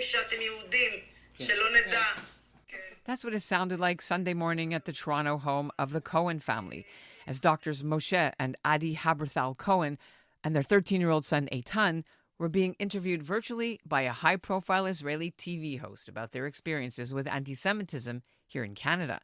שאתם יהודים, שלא נדע. That's what it sounded like Sunday morning at the Toronto home of the Cohen family, as doctors Moshe and Adi Haberthal Cohen and their 13-year-old son Eitan were being interviewed virtually by a high-profile Israeli TV host about their experiences with anti-Semitism here in Canada.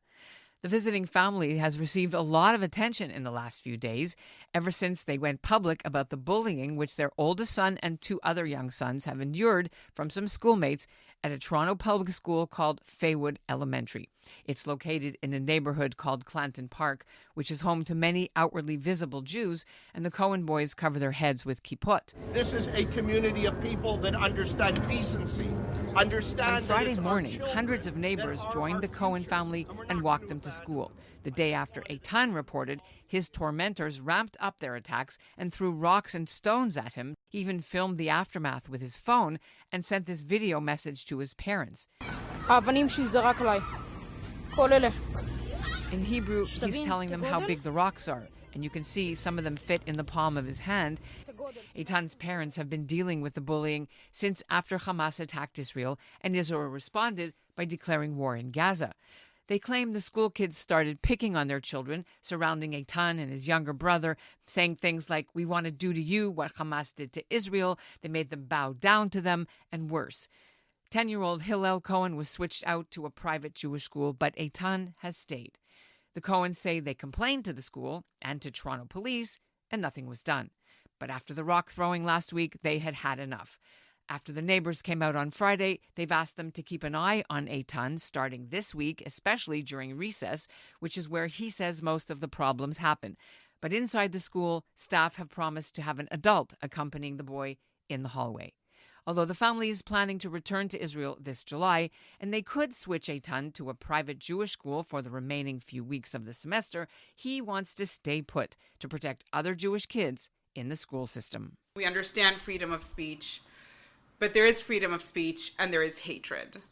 The visiting family has received a lot of attention in the last few days, ever since they went public about the bullying which their oldest son and two other young sons have endured from some schoolmates at a Toronto public school called Faywood Elementary. It's located in a neighborhood called Clanton Park, which is home to many outwardly visible Jews, and the Cohen boys cover their heads with kippot. This is a community of people that understand decency, understand. On Friday morning, hundreds of neighbors joined the Cohen family and walked them to school. The day after Eitan reported, his tormentors ramped up their attacks and threw rocks and stones at him. He even filmed the aftermath with his phone and sent this video message to his parents. In Hebrew, he's telling them how big the rocks are, and you can see some of them fit in the palm of his hand. Eitan's parents have been dealing with the bullying since after Hamas attacked Israel, and Israel responded by declaring war in Gaza. They claim the school kids started picking on their children, surrounding Eitan and his younger brother, saying things like, "We want to do to you what Hamas did to Israel." They made them bow down to them, and worse. 10-year-old Hillel Cohen was switched out to a private Jewish school, but Eitan has stayed. The Cohens say they complained to the school and to Toronto police, and nothing was done. But after the rock throwing last week, they had had enough. After the neighbors came out on Friday, they've asked them to keep an eye on Eitan starting this week, especially during recess, which is where he says most of the problems happen. But inside the school, staff have promised to have an adult accompanying the boy in the hallway. Although the family is planning to return to Israel this July, and they could switch Eitan to a private Jewish school for the remaining few weeks of the semester, he wants to stay put to protect other Jewish kids in the school system. We understand freedom of speech, but there is freedom of speech and there is hatred.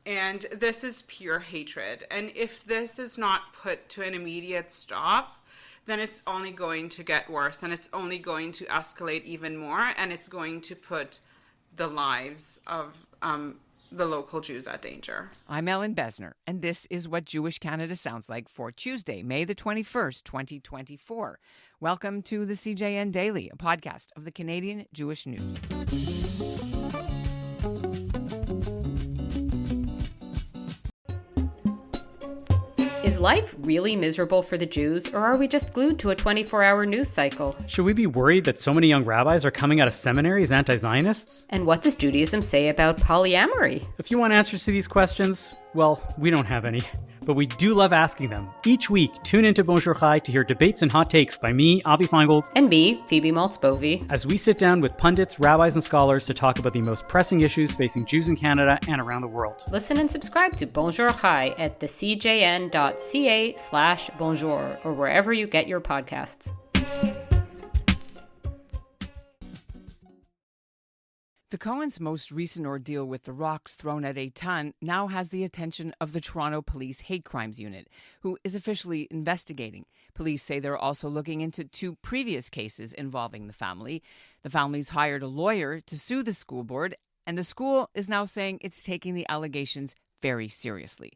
And this is pure hatred. And if this is not put to an immediate stop, then it's only going to get worse, and it's only going to escalate even more, and it's going to put the lives of the local Jews at danger. I'm Ellen Besner, and this is what Jewish Canada sounds like for Tuesday, May the 21st, 2024. Welcome to the CJN Daily, a podcast of the Canadian Jewish News. Is life really miserable for the Jews, or are we just glued to a 24-hour news cycle? Should we be worried that so many young rabbis are coming out of seminary as anti-Zionists? And what does Judaism say about polyamory? If you want answers to these questions, well, we don't have any. But we do love asking them. Each week, tune into Bonjour Chai to hear debates and hot takes by me, Avi Feingold, and me, Phoebe Maltz-Bovy, as we sit down with pundits, rabbis, and scholars to talk about the most pressing issues facing Jews in Canada and around the world. Listen and subscribe to Bonjour Chai at thecjn.ca/bonjour or wherever you get your podcasts. The Cohens' most recent ordeal with the rocks thrown at Eitan now has the attention of the Toronto Police Hate Crimes Unit, who is officially investigating. Police say they're also looking into two previous cases involving the family. The family's hired a lawyer to sue the school board, and the school is now saying it's taking the allegations very seriously.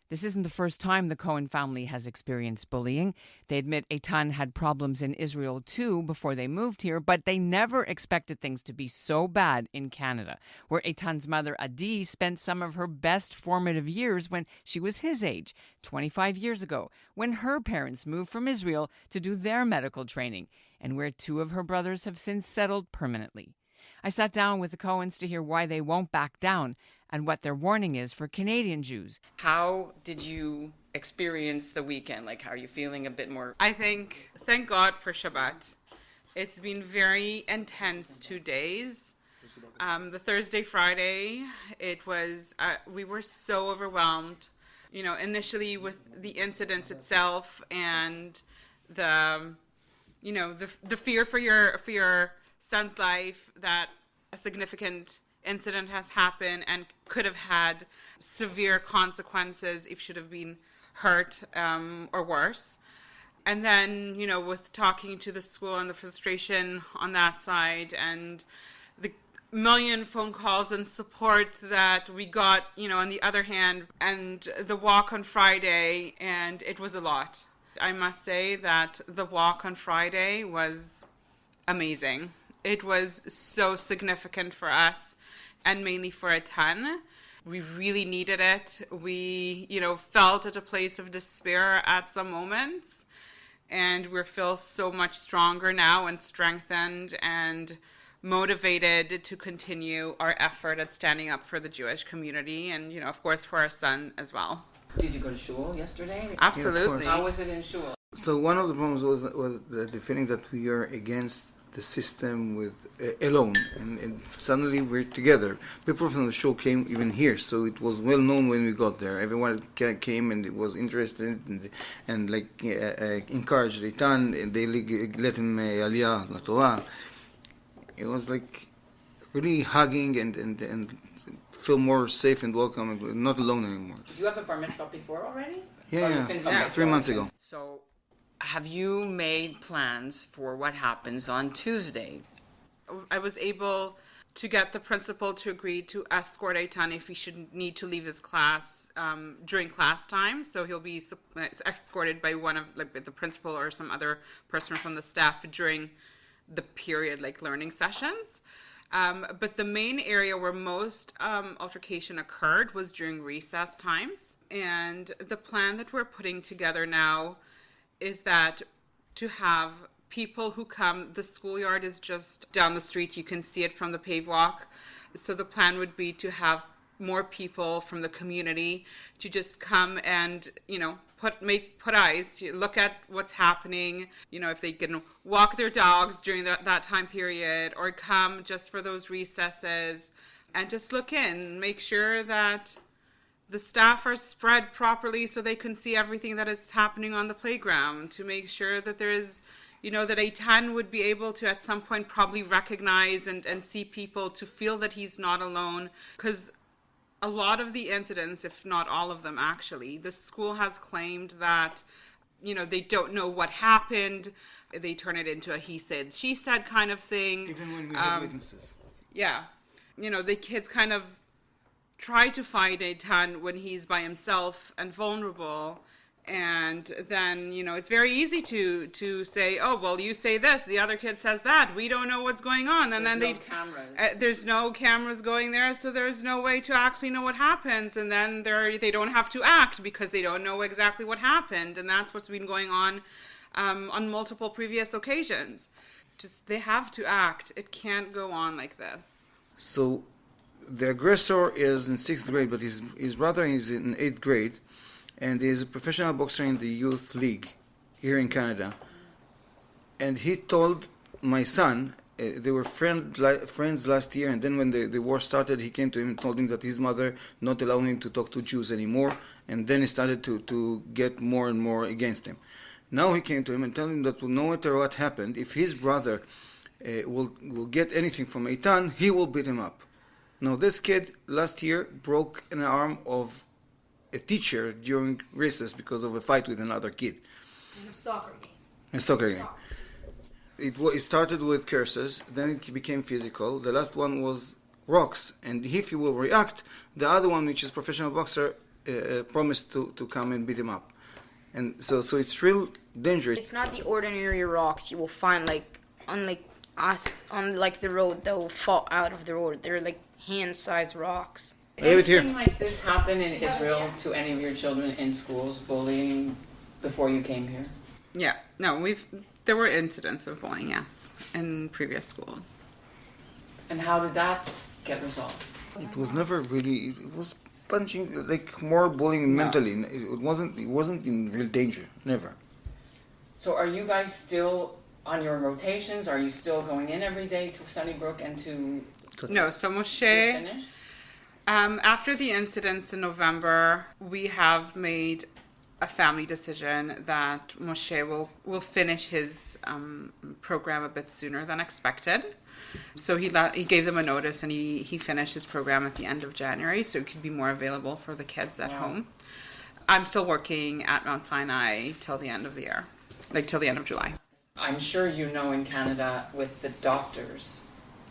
This isn't the first time the Cohen family has experienced bullying. They admit Eitan had problems in Israel too before they moved here, but they never expected things to be so bad in Canada, where Eitan's mother Adi spent some of her best formative years when she was his age, 25 years ago, when her parents moved from Israel to do their medical training, and where two of her brothers have since settled permanently. I sat down with the Cohens to hear why they won't back down and what their warning is for Canadian Jews. How did you experience the weekend? Like, how are you feeling a bit more? I think, thank God for Shabbat. It's been very intense 2 days. The Thursday, Friday, it was, we were so overwhelmed, you know, initially with the incidents itself and the, you know, the fear for your son's life, that a significant incident has happened and could have had severe consequences if should have been hurt or worse. And then, you know, with talking to the school and the frustration on that side and million phone calls and support that we got, on the other hand, and the walk on Friday, and it was a lot. I must say that the walk on Friday was amazing. It was so significant for us, and mainly for Eitan. We really needed it. We, felt at a place of despair at some moments, and we feel so much stronger now and strengthened and motivated to continue our effort at standing up for the Jewish community and, of course, for our son as well. Did you go to shul yesterday? Absolutely. How was it in shul? So one of the problems was the feeling that we are against the system with alone, and suddenly we're together. People from the show came even here, so it was well known when we got there. Everyone came and it was interested and encouraged Eitan, and they let him Aliyah La Torah. It was like really hugging and feel more safe and welcome, and not alone anymore. Did you have a bar mitzvah before already? Yeah, 3 months ago. So, have you made plans for what happens on Tuesday? I was able to get the principal to agree to escort Eitan if he should need to leave his class during class time. So he'll be escorted by one of the principal or some other person from the staff during the period, learning sessions. But the main area where most altercation occurred was during recess times. And the plan that we're putting together now is that to have people who come, the schoolyard is just down the street, you can see it from the pave walk. So the plan would be to have more people from the community to just come and, put eyes, look at what's happening, if they can walk their dogs during that time period, or come just for those recesses and just look in, make sure that the staff are spread properly so they can see everything that is happening on the playground, to make sure that there is, that Eitan would be able to at some point probably recognize and see people, to feel that he's not alone. Because a lot of the incidents, if not all of them actually, the school has claimed that, they don't know what happened. They turn it into a he said, she said kind of thing. Even when we had witnesses. Yeah. The kids kind of try to find Eitan when he's by himself and vulnerable. And then, it's very easy to say, oh, well, you say this, the other kid says that, we don't know what's going on. And there's no cameras going there, so there's no way to actually know what happens. And then they don't have to act because they don't know exactly what happened. And that's what's been going on multiple previous occasions. Just, they have to act. It can't go on like this. So the aggressor is in 6th grade, but his brother is in 8th grade. And he's a professional boxer in the youth league here in Canada. And he told my son, they were friends last year, and then when the war started, he came to him and told him that his mother not allowing him to talk to Jews anymore, and then he started to get more and more against him. Now he came to him and told him that no matter what happened, if his brother will get anything from Eitan, he will beat him up. Now this kid last year broke an arm of a teacher during recess because of a fight with another kid. In a soccer game. It started with curses, then it became physical. The last one was rocks, and if he will react, the other one, which is professional boxer, promised to come and beat him up. And so it's real dangerous. It's not the ordinary rocks you will find on the road that will fall out of the road. They're like hand-sized rocks. Anything like this happen in Israel to any of your children in schools, bullying, before you came here? Yeah, no, there were incidents of bullying, yes, in previous schools. And how did that get resolved? It was never really. It was punching, more bullying mentally. It wasn't in real danger. Never. So are you guys still on your rotations? Are you still going in every day to Sunnybrook and to? No, so Moshe. Finish? After the incidents in November, we have made a family decision that Moshe will finish his program a bit sooner than expected. So he gave them a notice, and he finished his program at the end of January, so he could be more available for the kids at home. I'm still working at Mount Sinai till the end of the year, till the end of July. I'm sure you know in Canada with the doctors,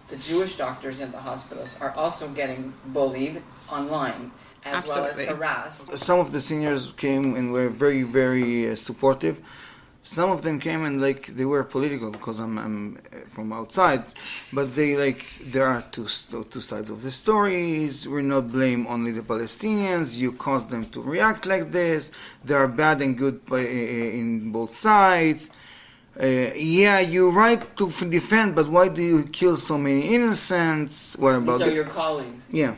the Jewish doctors in the hospitals are also getting bullied online as well as harassed. Some of the seniors came and were very, very supportive. Some of them came and they were political because I'm from outside, but there are two sides of the stories. We're not blame only the Palestinians. You caused them to react like this. There are bad and good in both sides. Yeah, you're right to defend, but why do you kill so many innocents? What about? So your colleague. Yeah.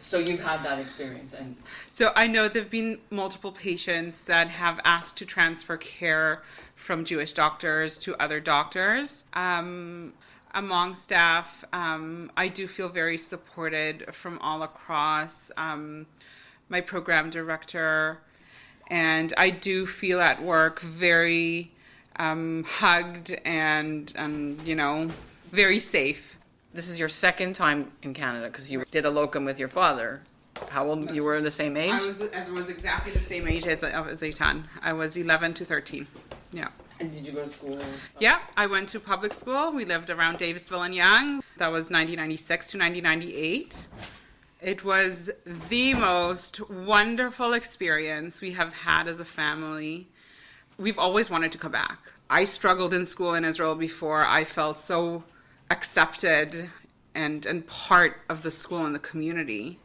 So you've had that experience, and so I know there've been multiple patients that have asked to transfer care from Jewish doctors to other doctors. Among staff, I do feel very supported from all across. My program director, and I do feel at work very hugged and very safe. this is your second time in Canada because you did a locum with your father. How old you were the same age? I was exactly the same age as Eitan. I was 11 to 13. Yeah. And did you go to school? Yeah, I went to public school. We lived around Davisville and Yonge. That was 1996 to 1998. It was the most wonderful experience we have had as a family. We've always wanted to come back. I struggled in school in Israel before. I felt so accepted and part of the school and the community.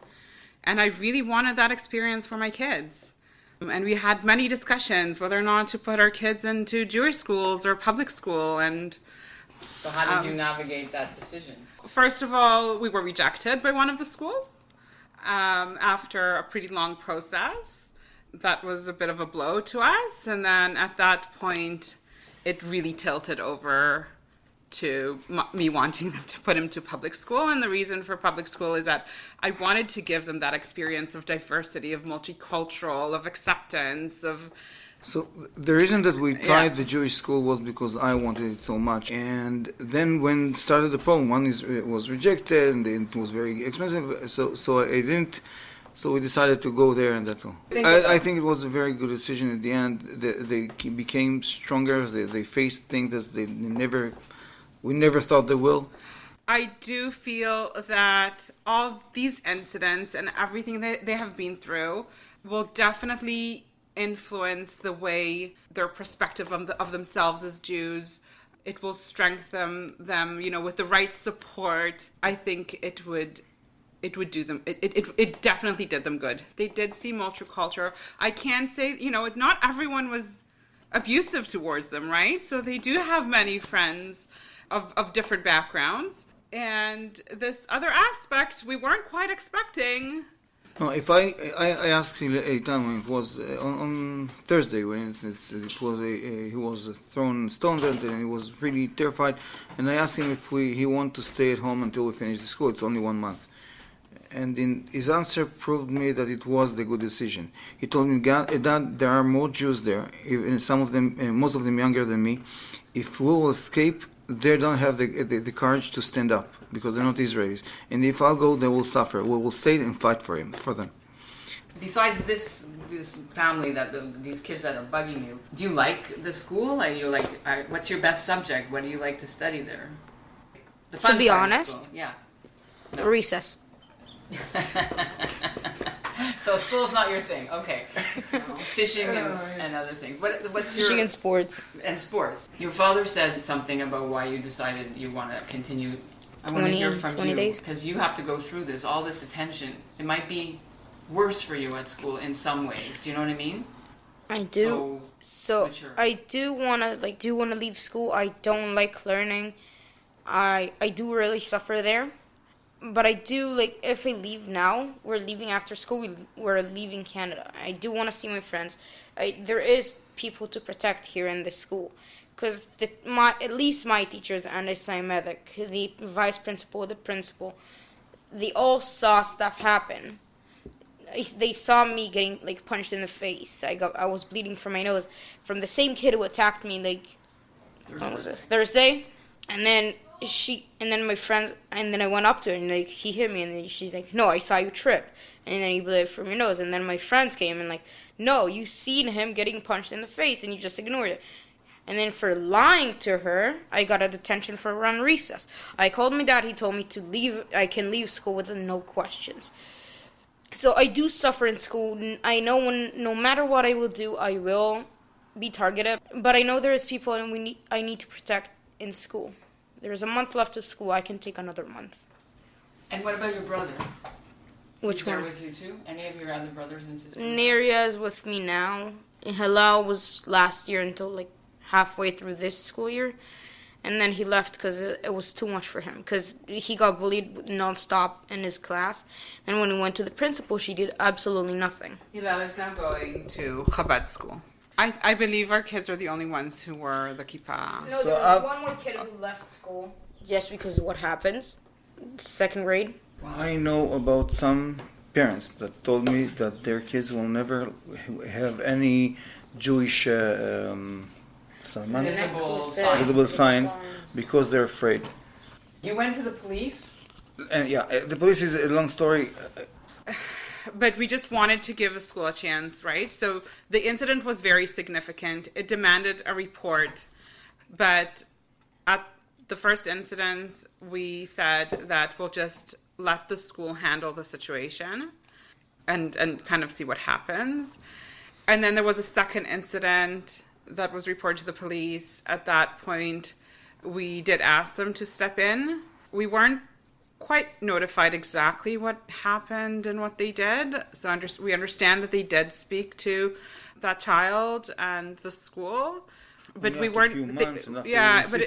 And I really wanted that experience for my kids. And we had many discussions whether or not to put our kids into Jewish schools or public school. And so how did you navigate that decision? First of all, we were rejected by one of the schools after a pretty long process. That was a bit of a blow to us. And then at that point, it really tilted over to me wanting them to put him to public school. And the reason for public school is that I wanted to give them that experience of diversity, of multicultural, of acceptance, of... So the reason that we tried the Jewish school was because I wanted it so much. And then when started the problem, one was rejected and it was very expensive. So I didn't... So we decided to go there, and that's all. I think it was a very good decision at the end. They became stronger. They faced things that we never thought they will. I do feel that all these incidents and everything that they have been through will definitely influence the way their perspective of themselves as Jews. It will strengthen them, with the right support. I think it would do them. It definitely did them good. They did see multicultural. I can say, not everyone was abusive towards them, right? So they do have many friends of different backgrounds. And this other aspect we weren't quite expecting. No, if I asked Eitan when it was on Thursday when it was he was thrown stoned and he was really terrified, and I asked him if he wanted to stay at home until we finish the school. It's only 1 month. And his answer proved me that it was the good decision. He told me, Dad, there are more Jews there, even some of them, most of them younger than me. If we will escape, they don't have the courage to stand up because they're not Israelis. And if I'll go, they will suffer. We will stay and fight for them. Besides this family, these kids that are bugging you, do you like the school? What's your best subject? What do you like to study there? To be honest, yeah. No. Recess. So school's not your thing, okay. Fishing and other things. What's fishing and sports. And sports. Your father said something about why you decided you want to continue. I want to hear from 20 you days. because you have to go through all this attention. It might be worse for you at school in some ways. Do you know what I mean? I do. So I do want to leave school. I don't like learning. I do really suffer there. But I do, if I leave now, we're leaving after school, we're leaving Canada. I do want to see my friends. There is people to protect here in this school. Because at least my teachers and anti-Semitic, the vice principal, the principal, they all saw stuff happen. They saw me getting, punched in the face. I was bleeding from my nose from the same kid who attacked me, Thursday. And then my friends, and then I went up to her, and he hit me, and then she's like, no, I saw you trip, and then you bled from your nose, and then my friends came, and no, you seen him getting punched in the face, and you just ignored it. And then for lying to her, I got a detention for around recess. I called my dad. He told me to leave. I can leave school with no questions. So I do suffer in school. I know no matter what I will do, I will be targeted. But I know there is people and I need to protect in school. There is a month left of school. I can take another month. And what about your brother? Which He's one? there with you too? Any of your other brothers and sisters? Neria is with me now. Hillel was last year until like halfway through this school year. And then he left because it was too much for him. Because he got bullied nonstop in his class. And when he went to the principal, she did absolutely nothing. Hillel is now going to Chabad school. I believe our kids are the only ones who wore the kippah. No, there was one more kid who left school just because of what happens. 2nd grade. I know about some parents that told me that their kids will never have any Jewish visible signs because they're afraid. You went to the police? And yeah, the police is a long story. But we just wanted to give the school a chance, right? So the incident was very significant. It demanded a report. But at the first incident, we said that we'll just let the school handle the situation and kind of see what happens. And then there was a second incident that was reported to the police. At that point, we did ask them to step in. We weren't quite notified exactly what happened and what they did. So we understand that they did speak to that child and the school, but we weren't. But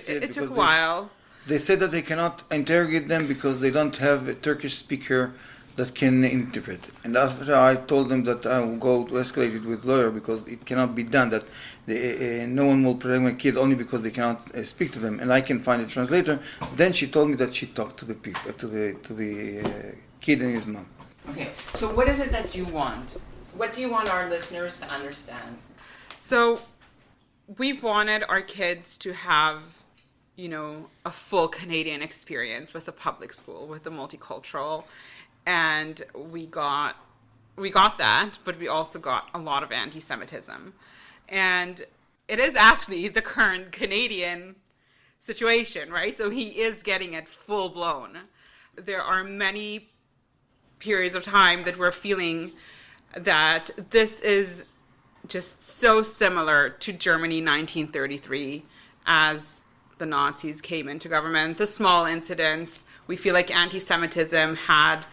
it took a while. They said that they cannot interrogate them because they don't have a Turkish speaker that can interpret. And after I told them that I will go to escalate it with lawyer because it cannot be done, that no one will protect my kid only because they cannot speak to them, and I can find a translator. Then she told me that she talked to the people, to the kid and his mom. Okay, so what is it that you want? What do you want our listeners to understand? So we wanted our kids to have, a full Canadian experience with a public school, with a multicultural, and we got that, but we also got a lot of anti-Semitism. And it is actually the current Canadian situation, right? So he is getting it full blown. There are many periods of time that we're feeling that this is just so similar to Germany 1933 as the Nazis came into government. The small incidents, we feel like anti-Semitism had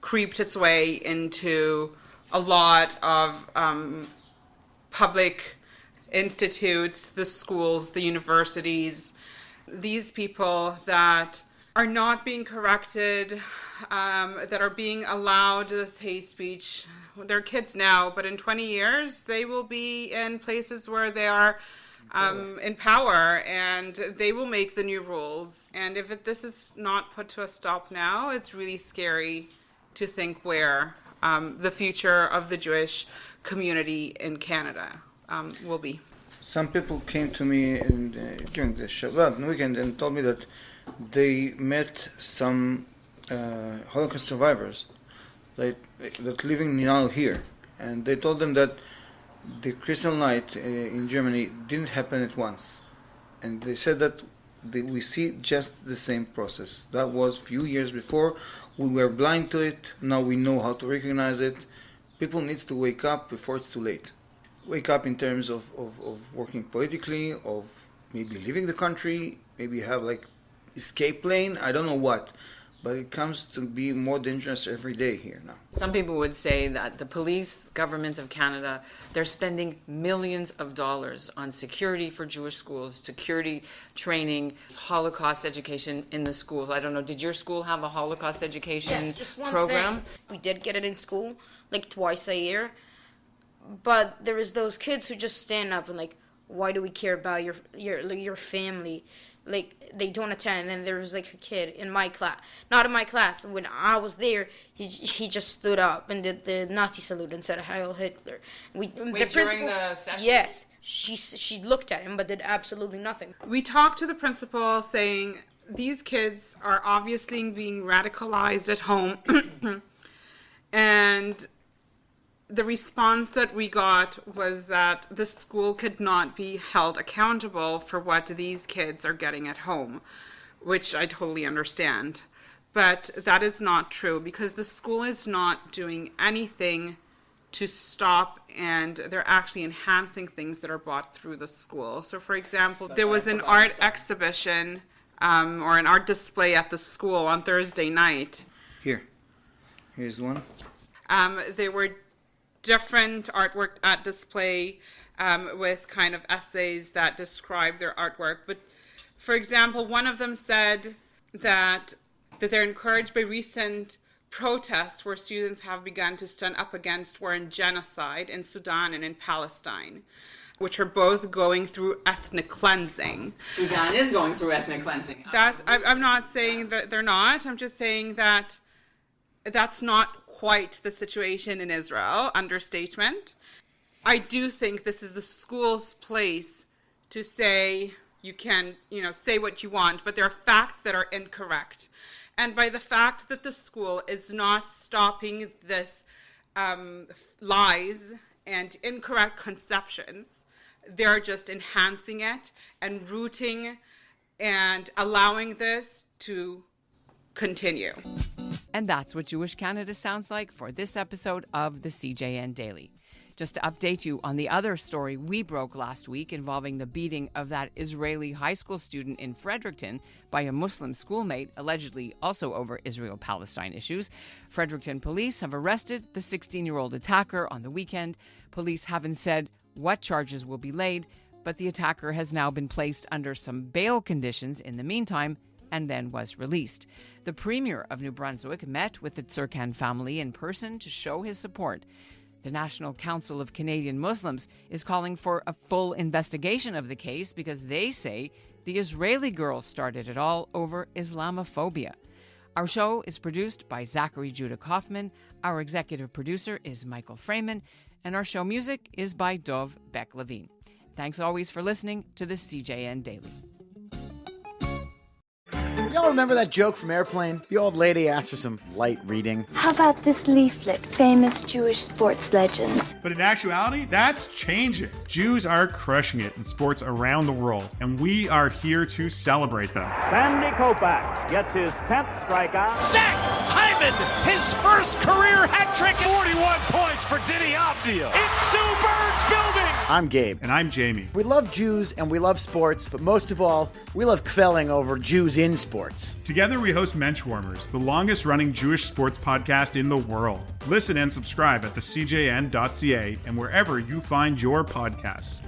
creeped its way into a lot of public institutes, the schools, the universities. These people that are not being corrected, that are being allowed this hate speech. They're kids now, but in 20 years, they will be in places where they are in power, and they will make the new rules. And if this is not put to a stop now, it's really scary to think where the future of the Jewish community in Canada will be. Some people came to me during the Shabbat weekend and told me that they met some Holocaust survivors that living now here, and they told them that the Crystal Night in Germany didn't happen at once, and they said that we see just the same process. That was a few years before. We were blind to it. Now we know how to recognize it. People needs to wake up before it's too late. Wake up in terms of working politically, of maybe leaving the country, maybe have like escape plan, I don't know what. But it comes to be more dangerous every day here now. Some people would say that the police, government of Canada, they're spending millions of dollars on security for Jewish schools, security training, Holocaust education in the schools. I don't know, did your school have a Holocaust education Yes, just one program? thing. We did get it in school, like twice a year. But there was those kids who just stand up and like, why do we care about your family? Like, they don't attend. And then there was like a kid in my class, not in my class, when I was there, he just stood up and did the Nazi salute and said Heil Hitler. During the session? Yes, she looked at him but did absolutely nothing. We talked to the principal saying these kids are obviously being radicalized at home and the response that we got was that the school could not be held accountable for what these kids are getting at home, which I totally understand. But that is not true, because the school is not doing anything to stop, and they're actually enhancing things that are brought through the school. So, for example, there was an art exhibition or an art display at the school on Thursday night. Here's one. There were different artwork at display with kind of essays that describe their artwork. But, for example, one of them said that they're encouraged by recent protests where students have begun to stand up against war and genocide in Sudan and in Palestine, which are both going through ethnic cleansing. Sudan is going through ethnic cleansing. I'm not saying that they're not. I'm just saying that that's not quite the situation in Israel. Understatement. I do think this is the school's place to say you can, say what you want, but there are facts that are incorrect. And by the fact that the school is not stopping this lies and incorrect conceptions, they're just enhancing it and rooting and allowing this to continue. And that's what Jewish Canada sounds like for this episode of the CJN Daily. Just to update you on the other story we broke last week involving the beating of that Israeli high school student in Fredericton by a Muslim schoolmate, allegedly also over Israel-Palestine issues. Fredericton police have arrested the 16-year-old attacker on the weekend. Police haven't said what charges will be laid, but the attacker has now been placed under some bail conditions in the meantime and then was released. The Premier of New Brunswick met with the Tsirkan family in person to show his support. The National Council of Canadian Muslims is calling for a full investigation of the case because they say the Israeli girl started it all over Islamophobia. Our show is produced by Zachary Judah Kaufman. Our executive producer is Michael Freeman. And our show music is by Dov Beck-Levine. Thanks always for listening to the CJN Daily. Y'all remember that joke from Airplane? The old lady asked for some light reading. How about this leaflet, famous Jewish sports legends? But in actuality, that's changing. Jews are crushing it in sports around the world, and we are here to celebrate them. Sandy Koufax gets his 10th strikeout. Zach Hyman, his first career hat trick. 41 points for Diddy Avdija. It's Sue Bird's building. I'm Gabe. And I'm Jamie. We love Jews and we love sports, but most of all, we love kvelling over Jews in sports. Together we host Menschwarmers, the longest running Jewish sports podcast in the world. Listen and subscribe at thecjn.ca and wherever you find your podcasts.